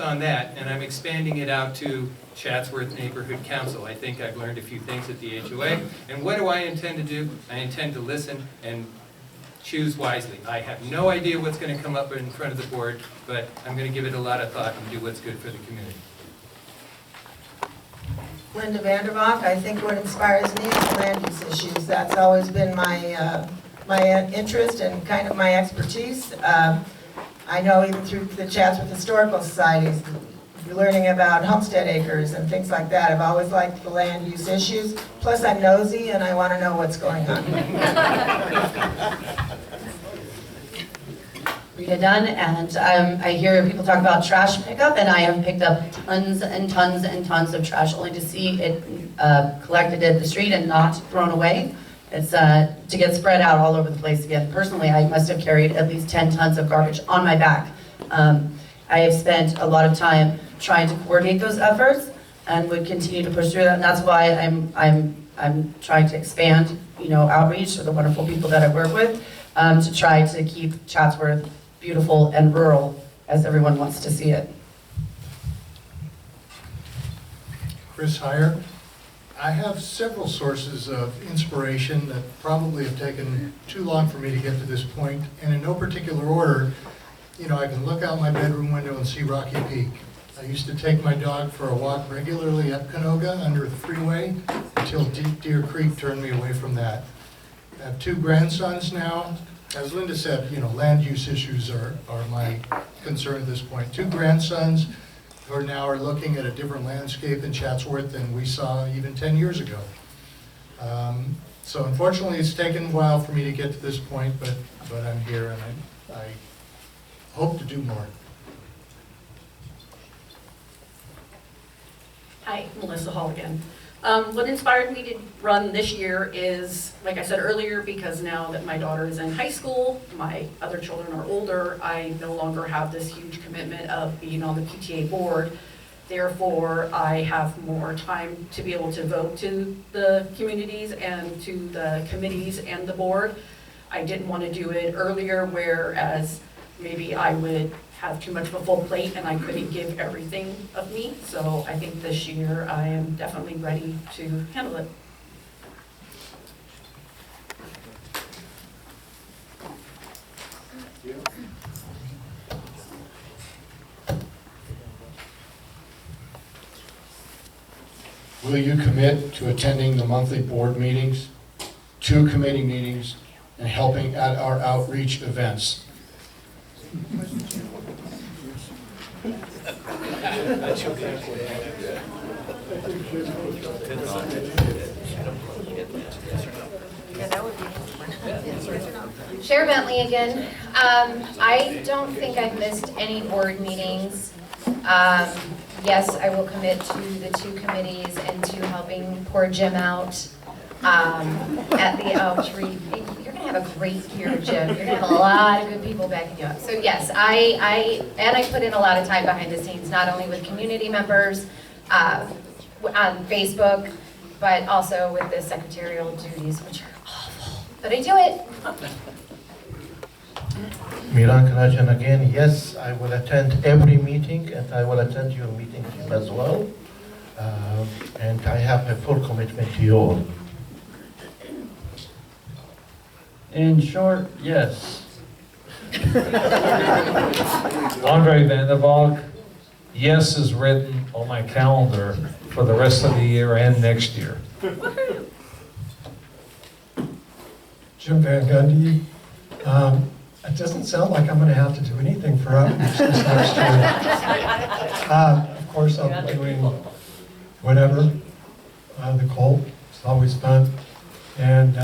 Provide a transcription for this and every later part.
on that, and I'm expanding it out to Chatsworth Neighborhood Council. I think I've learned a few things at the HOA. And what do I intend to do? I intend to listen and choose wisely. I have no idea what's going to come up in front of the board, but I'm going to give it a lot of thought and do what's good for the community. Linda Vanderbach, I think what inspires me is the land use issues. That's always been my interest and kind of my expertise. I know even through the Chatsworth Historical Societies, learning about homestead acres and things like that. I've always liked the land use issues. Plus I'm nosy and I want to know what's going on. Rita Dunn, and I hear people talk about trash pickup, and I have picked up tons and tons and tons of trash only to see it collected at the street and not thrown away. It's to get spread out all over the place again. Personally, I must have carried at least 10 tons of garbage on my back. I have spent a lot of time trying to coordinate those efforts and would continue to push through that, and that's why I'm trying to expand, outreach to the wonderful people that I work with, to try to keep Chatsworth beautiful and rural as everyone wants to see it. Chris Heyer. I have several sources of inspiration that probably have taken too long for me to get to this point, and in no particular order. I can look out my bedroom window and see Rocky Peak. I used to take my dog for a walk regularly up Canoga under the freeway until Deep Deer Creek turned me away from that. I have 2 grandsons now. As Linda said, land use issues are my concern at this point. 2 grandsons who are looking at a different landscape in Chatsworth than we saw even 10 years ago. So unfortunately, it's taken a while for me to get to this point, but I'm here and I hope to do more. Hi, Melissa Hall again. What inspired me to run this year is, like I said earlier, because now that my daughter is in high school, my other children are older, I no longer have this huge commitment of being on the PTA board. Therefore, I have more time to be able to vote to the communities and to the committees and the board. I didn't want to do it earlier, whereas maybe I would have too much of a full plate and I couldn't give everything of me. So I think this year I am definitely ready to handle it. Will you commit to attending the monthly board meetings, 2 committee meetings, and helping at our outreach events? Chair Bentley again. I don't think I've missed any board meetings. Yes, I will commit to the 2 committees and to helping poor Jim out at the outreach. You're going to have a great year, Jim. You're going to have a lot of good people backing you up. So yes, I put in a lot of time behind the scenes, not only with community members on Facebook, but also with the secretarial duties, which are awful. But I do it. Miran Karajan again. Yes, I will attend every meeting and I will attend your meeting as well. And I have a full commitment to you all. In short, yes. Andre Vandervalk, yes is written on my calendar for the rest of the year and next year. Jim Van Gundy. It doesn't sound like I'm going to have to do anything for outreach this next year. Of course, I'll be doing whatever, the Colt. It's always fun. And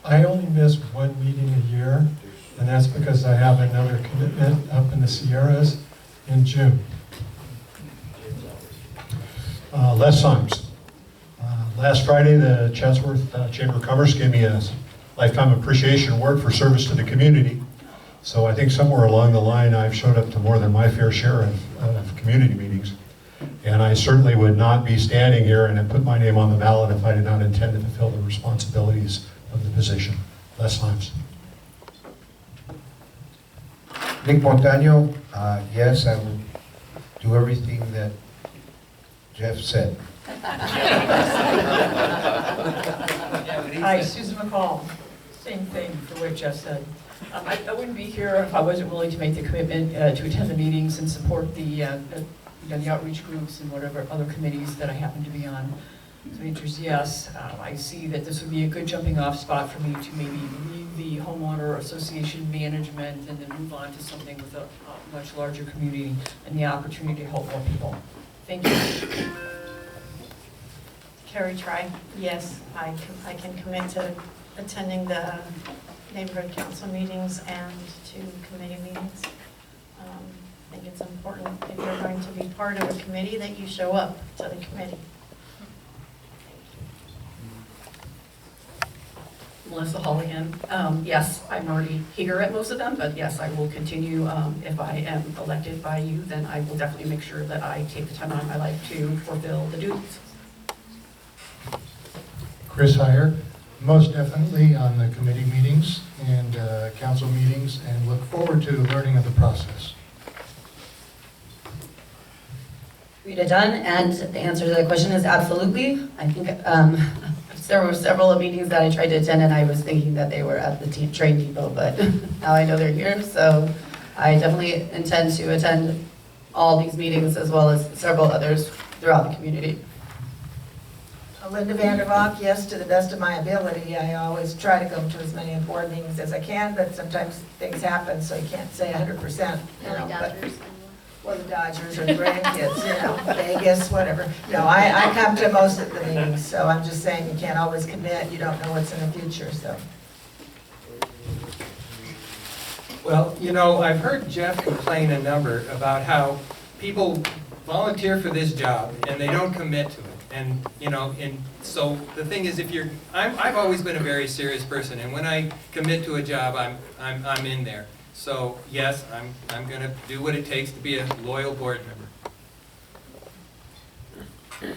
I only miss 1 meeting a year, and that's because I have another commitment up in the Sierras in June. Les Symes. Last Friday, the Chatsworth Chamber of Commerce gave me a Lifetime Appreciation Award for service to the community. So I think somewhere along the line, I've showed up to more than my fair share of community meetings. And I certainly would not be standing here and have put my name on the ballot if I did not intend to fulfill the responsibilities of the position. Les Symes. Nick Montano, yes, I will do everything that Jeff said. Hi, Susan McCall. Same thing for what Jeff said. I wouldn't be here if I wasn't willing to make the commitment to attend the meetings and support the outreach groups and whatever other committees that I happen to be on. So the answer is yes. I see that this would be a good jumping off spot for me to maybe leave the homeowner association management and then move on to something with a much larger community and the opportunity to help more people. Thank you. Carrie Try, yes, I can commit to attending the neighborhood council meetings and to committee meetings. I think it's important if you're going to be part of a committee that you show up to the committee. Melissa Hall again. Yes, I'm already here at most of them, but yes, I will continue. If I am elected by you, then I will definitely make sure that I take the time out of my life to fulfill the duties. Chris Heyer, most definitely on the committee meetings and council meetings, and look forward to learning of the process. Rita Dunn, and the answer to that question is absolutely. I think there were several meetings that I tried to attend and I was thinking that they were at the train depot, but now I know they're here, so I definitely intend to attend all these meetings as well as several others throughout the community. Linda Vandervalk, yes, to the best of my ability. I always try to go to as many board meetings as I can, but sometimes things happen, so you can't say 100%. Well, the Dodgers or the grandkids, Vegas, whatever. No, I come to most of the meetings, so I'm just saying you can't always commit. You don't know what's in the future, so. Well, I've heard Jeff complain a number about how people volunteer for this job and they don't commit to it. And, and so the thing is, I've always been a very serious person, and when I commit to a job, I'm in there. So yes, I'm going to do what it takes to be a loyal board member.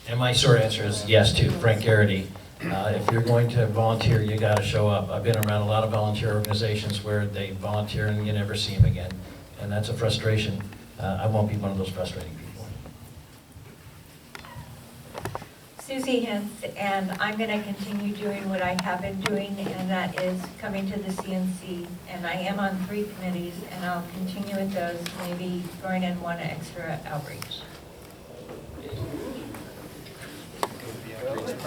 And my short answer is yes to Frank Garrity. If you're going to volunteer, you got to show up. I've been around a lot of volunteer organizations where they volunteer and you never see them again, and that's a frustration. I won't be one of those frustrating people. Susie Hens, and I'm going to continue doing what I have been doing, and that is coming to the CNC. And I am on 3 committees, and I'll continue with those, maybe throwing in one extra outreach.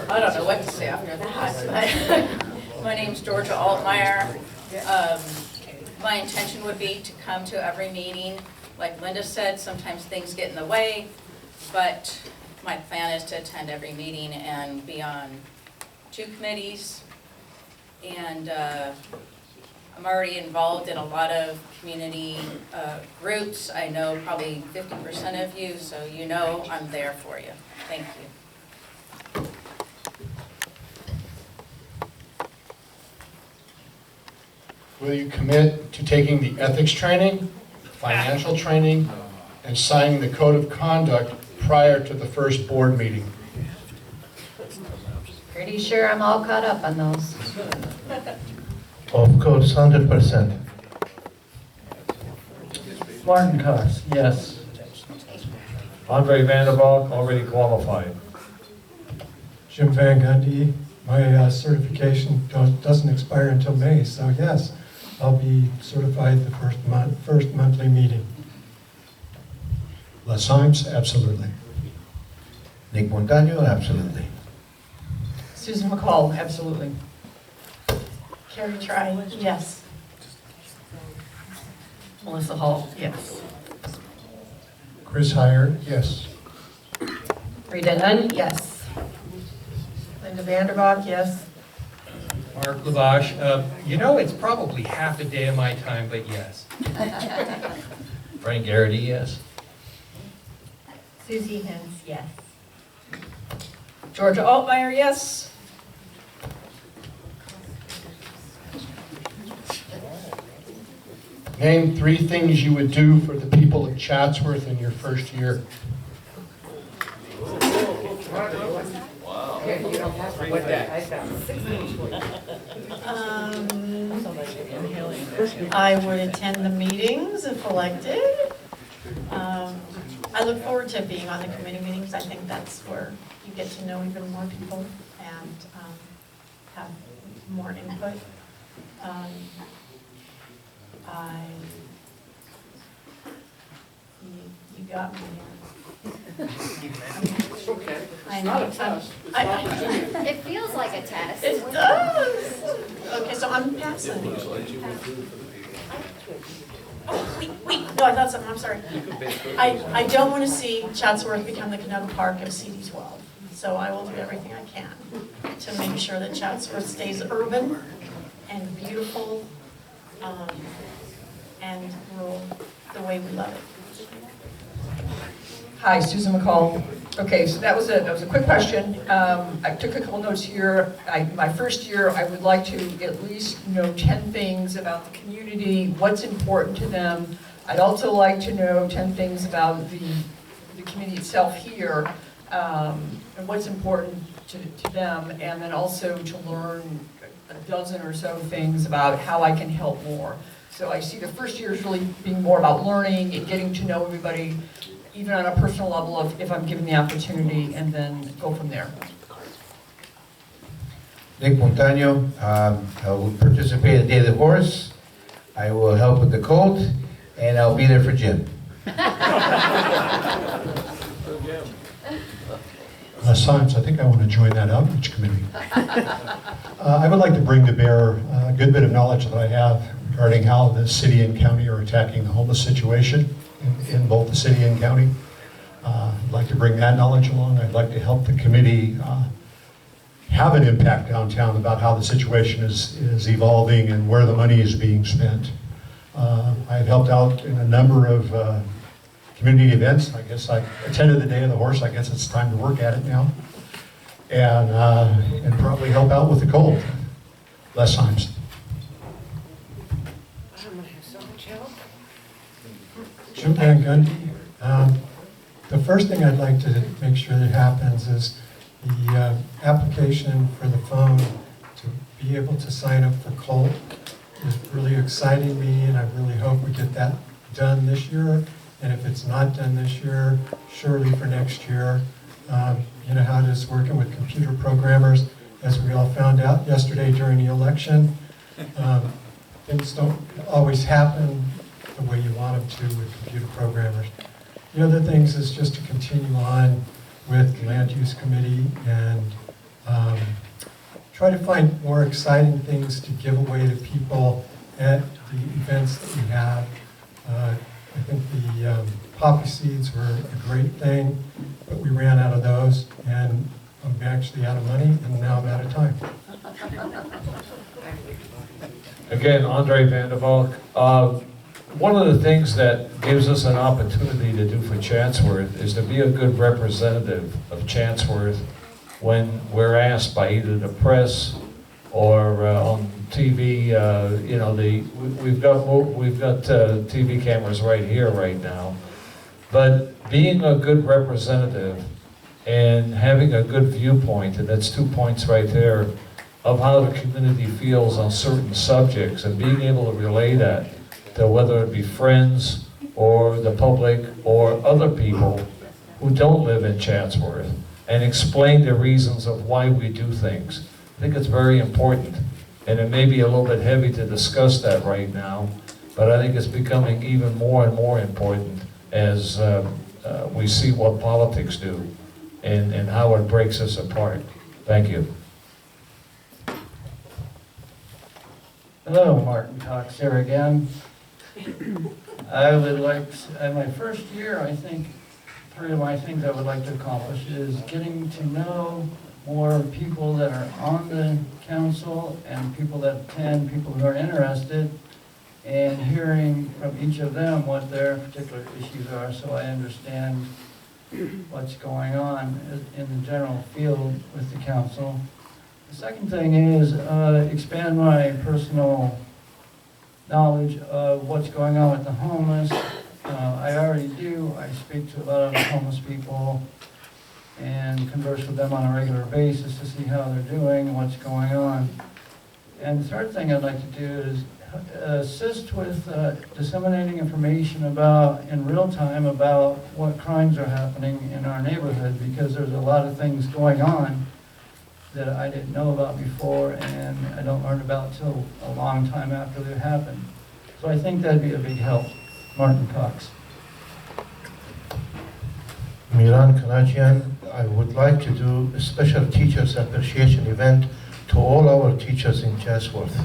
I don't know what to say after that, but my name's Georgia Altmeyer. My intention would be to come to every meeting. Like Linda said, sometimes things get in the way, but my plan is to attend every meeting and be on 2 committees. And I'm already involved in a lot of community groups. I know probably 50% of you, so I'm there for you. Thank you. Will you commit to taking the ethics training, financial training, and signing the code of conduct prior to the first board meeting? Pretty sure I'm all caught up on those. Of course, 100%. Martin Cox, yes. Andre Vandervalk, already qualified. Jim Van Gundy, my certification doesn't expire until May, so yes, I'll be certified the first monthly meeting. Les Symes, absolutely. Nick Montano, absolutely. Susan McCall, absolutely. Carrie Try, yes. Melissa Hall, yes. Chris Heyer, yes. Rita Dunn, yes. Linda Vandervalk, yes. Mark Lavash, it's probably half a day of my time, but yes. Frank Garrity, yes. Susie Hens, yes. Georgia Altmeyer, yes. Name 3 things you would do for the people of Chatsworth in your first year. I would attend the meetings if elected. I look forward to being on the committee meetings. I think that's where you get to know even more people and have more input. You got me here. Okay. I know. It feels like a test. It does. Okay, so I'm passing. Oh, wait, no, I thought something, I'm sorry. I don't want to see Chatsworth become the Canoga Park of CD12. So I will do everything I can to make sure that Chatsworth stays urban and beautiful and rural the way we love it. Hi, Susan McCall. Okay, so that was a quick question. I took a couple notes here. My first year, I would like to at least know 10 things about the community, what's important to them. I'd also like to know 10 things about the community itself here, and what's important to them, and then also to learn a dozen or so things about how I can help more. So I see the first year is really being more about learning and getting to know everybody, even on a personal level if I'm given the opportunity, and then go from there. Nick Montano, I will participate in Day of the Horse. I will help with the colt, and I'll be there for Jim. Science, I think I want to join that outreach committee. I would like to bring to bear a good bit of knowledge that I have regarding how the city and county are attacking the homeless situation in both the city and county. I'd like to bring that knowledge along. I'd like to help the committee have an impact downtown about how the situation is evolving and where the money is being spent. I've helped out in a number of community events. I guess I attended the Day of the Horse. I guess it's time to work at it now. And probably help out with the cold. Less times. Jim Van Gundy. The first thing I'd like to make sure that happens is the application for the phone to be able to sign up for Colt is really exciting me, and I really hope we get that done this year. And if it's not done this year, surely for next year. You know how it is working with computer programmers, as we all found out yesterday during the election. Things don't always happen the way you want them to with computer programmers. The other things is just to continue on with the Land Use Committee and try to find more exciting things to give away to people at the events that we have. I think the poppy seeds were a great thing, but we ran out of those, and I'm actually out of money, and now I'm out of time. Again, Andre Vandervalk. One of the things that gives us an opportunity to do for Chatsworth is to be a good representative of Chatsworth when we're asked by either the press or on TV. You know, we've got TV cameras right here right now, but being a good representative and having a good viewpoint, and that's 2 points right there, of how the community feels on certain subjects, and being able to relay that to whether it be friends or the public or other people who don't live in Chatsworth, and explain the reasons of why we do things. I think it's very important, and it may be a little bit heavy to discuss that right now, but I think it's becoming even more and more important as we see what politics do and how it breaks us apart. Thank you. Hello, Martin Cox here again. I would like, my first year, I think, part of my things I would like to accomplish is getting to know more people that are on the council and people that attend, people who are interested, and hearing from each of them what their particular issues are, so I understand what's going on in the general field with the council. The second thing is expand my personal knowledge of what's going on with the homeless. I already do. I speak to a lot of homeless people and converse with them on a regular basis to see how they're doing and what's going on. And the third thing I'd like to do is assist with disseminating information about, in real time, about what crimes are happening in our neighborhood, because there's a lot of things going on that I didn't know about before and I don't learn about till a long time after they happen. So I think that'd be a big help. Martin Cox. Miran Kanajian, I would like to do a special teachers appreciation event to all our teachers in Chatsworth.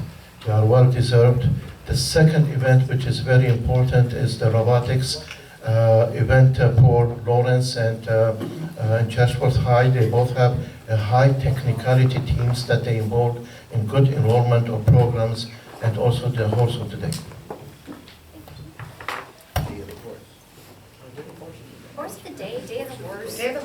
They are well deserved. The second event, which is very important, is the robotics event for Lawrence and Chatsworth High. They both have a high technicality teams that they involve in good enrollment of programs, and also the horse of the day. Horse of the day, day of the horse. Day of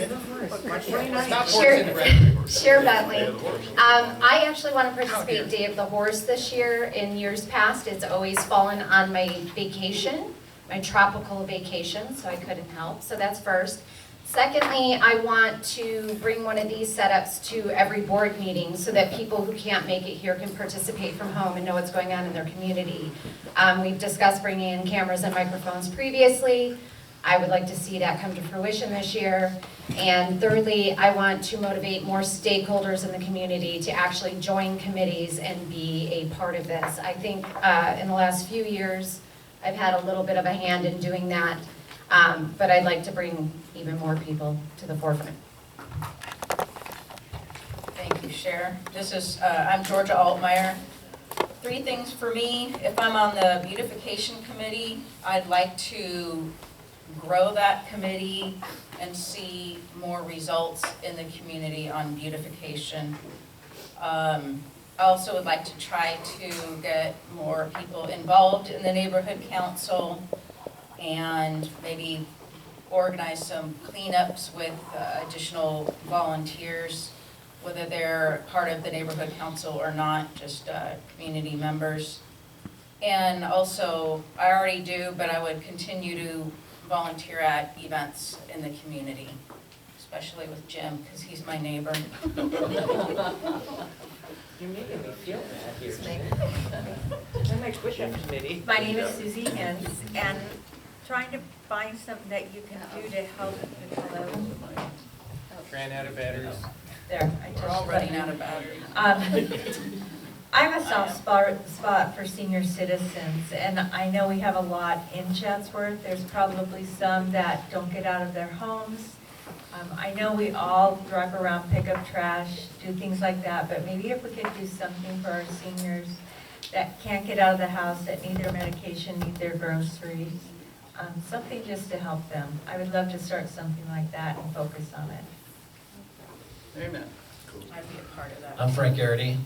the horse. Stop forcing the record. Chair Bentley. I actually want to participate Day of the Horse this year. In years past, it's always fallen on my vacation, my tropical vacation, so I couldn't help. So that's first. Secondly, I want to bring one of these setups to every board meeting so that people who can't make it here can participate from home and know what's going on in their community. We've discussed bringing in cameras and microphones previously. I would like to see that come to fruition this year. And thirdly, I want to motivate more stakeholders in the community to actually join committees and be a part of this. I think in the last few years, I've had a little bit of a hand in doing that, but I'd like to bring even more people to the forefront. Thank you, Cher. I'm Georgia Altmeyer. 3 things for me. If I'm on the beautification committee, I'd like to grow that committee and see more results in the community on beautification. I also would like to try to get more people involved in the neighborhood council and maybe organize some cleanups with additional volunteers, whether they're part of the neighborhood council or not, just community members. And also, I already do, but I would continue to volunteer at events in the community, especially with Jim, because he's my neighbor. You're making me feel bad here. I'm my push-up committee. My name is Susie Hens, and trying to find something that you can do to help hello. Ran out of batteries. There, We're all running out of batteries. I have a soft spot for senior citizens, and I know we have a lot in Chatsworth. There's probably some that don't get out of their homes. I know we all drive around, pick up trash, do things like that, but maybe if we could do something for our seniors that can't get out of the house, that need their medication, need their groceries, something just to help them. I would love to start something like that and focus on it. Amen. I'd be a part of that. I'm Frank Garrity.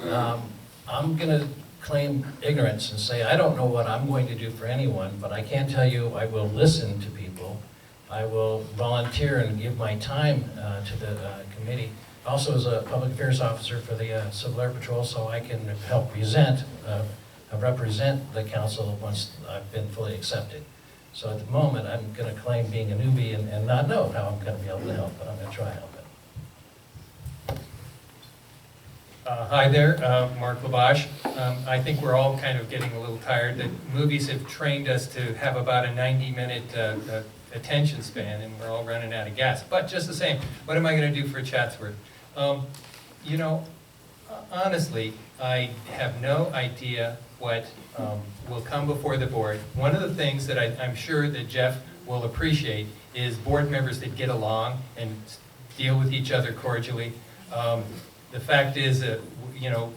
I'm going to claim ignorance and say I don't know what I'm going to do for anyone, but I can tell you I will listen to people. I will volunteer and give my time to the committee. Also as a public affairs officer for the Civil Air Patrol, so I can help represent the council once I've been fully accepted. So at the moment, I'm going to claim being a newbie and not know how I'm going to be able to help, but I'm going to try to help it. Hi there, Mark Labash. I think we're all kind of getting a little tired. The movies have trained us to have about a 90-minute attention span, and we're all running out of gas. But just the same, what am I going to do for Chatsworth? You know, honestly, I have no idea what will come before the board. One of the things that I'm sure that Jeff will appreciate is board members that get along and deal with each other cordially. The fact is that, you know,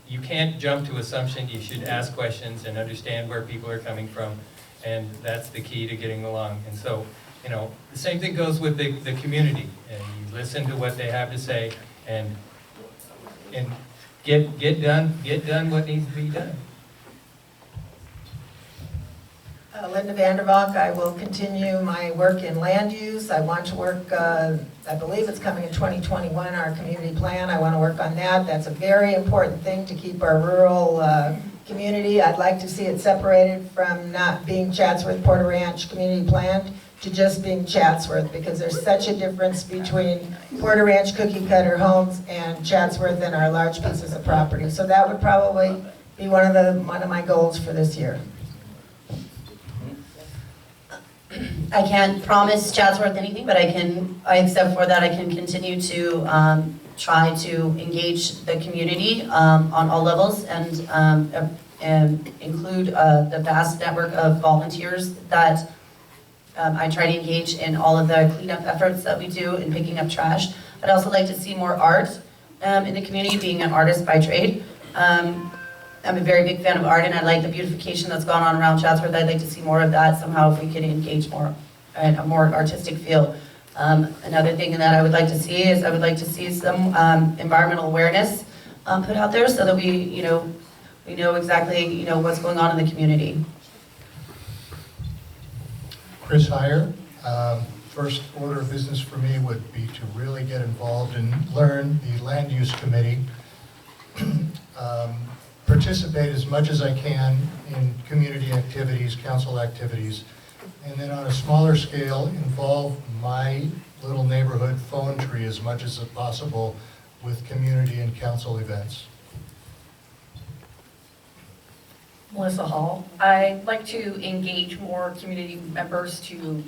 you can't jump to assumption. You should ask questions and understand where people are coming from, and that's the key to getting along. And so, you know, the same thing goes with the community. And you listen to what they have to say, and get done what needs to be done. Linda Vandervalk, I will continue my work in land use. I want to work, I believe it's coming in 2021, our community plan. I want to work on that. That's a very important thing to keep our rural community. I'd like to see it separated from not being Chatsworth Porter Ranch community planned to just being Chatsworth, because there's such a difference between Porter Ranch cookie cutter homes and Chatsworth and our large pieces of property. So that would probably be one of my goals for this year. I can't promise Chatsworth anything, but except for that, I can continue to try to engage the community on all levels and include the vast network of volunteers that I try to engage in all of the cleanup efforts that we do in picking up trash. I'd also like to see more art in the community, being an artist by trade. I'm a very big fan of art, and I like the beautification that's gone on around Chatsworth. I'd like to see more of that somehow if we could engage more in a more artistic feel. Another thing that I would like to see is I would like to see some environmental awareness put out there so that we know exactly what's going on in the community. Chris Heyer, first order of business for me would be to really get involved and learn the land use committee. Participate as much as I can in community activities, council activities, and then on a smaller scale involve my little neighborhood phone tree as much as possible with community and council events. Melissa Hall. I'd like to engage more community members to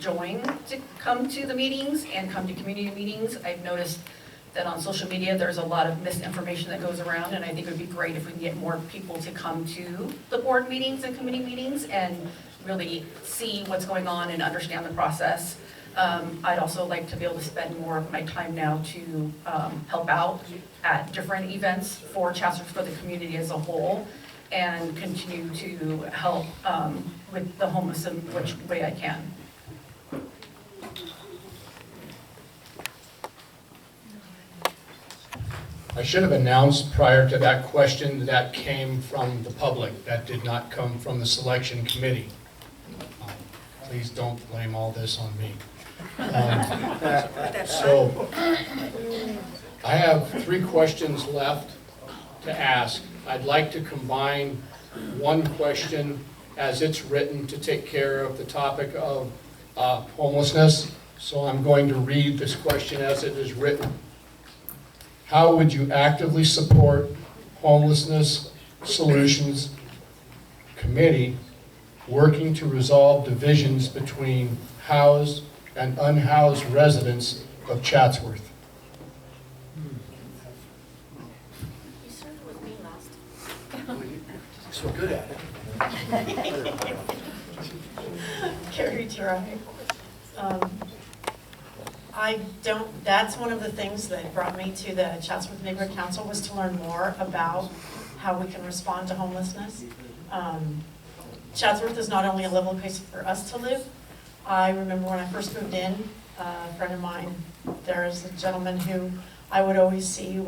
come to the meetings and come to community meetings. I've noticed that on social media there's a lot of misinformation that goes around, and I think it would be great if we can get more people to come to the board meetings and committee meetings and really see what's going on and understand the process. I'd also like to be able to spend more of my time now to help out at different events for Chatsworth, for the community as a whole, and continue to help with the homeless in which way I can. I should have announced prior to that question that came from the public. That did not come from the selection committee. Please don't blame all this on me. So I have 3 questions left to ask. I'd like to combine one question as it's written to take care of the topic of homelessness. So I'm going to read this question as it is written. How would you actively support homelessness solutions committee working to resolve divisions between housed and unhoused residents of Chatsworth? You started with me last. So good at it. Carrie Dry. That's one of the things that brought me to the Chatsworth Neighborhood Council, was to learn more about how we can respond to homelessness. Chatsworth is not only a lovely place for us to live. I remember when I first moved in, a friend of mine, there is a gentleman who I would always see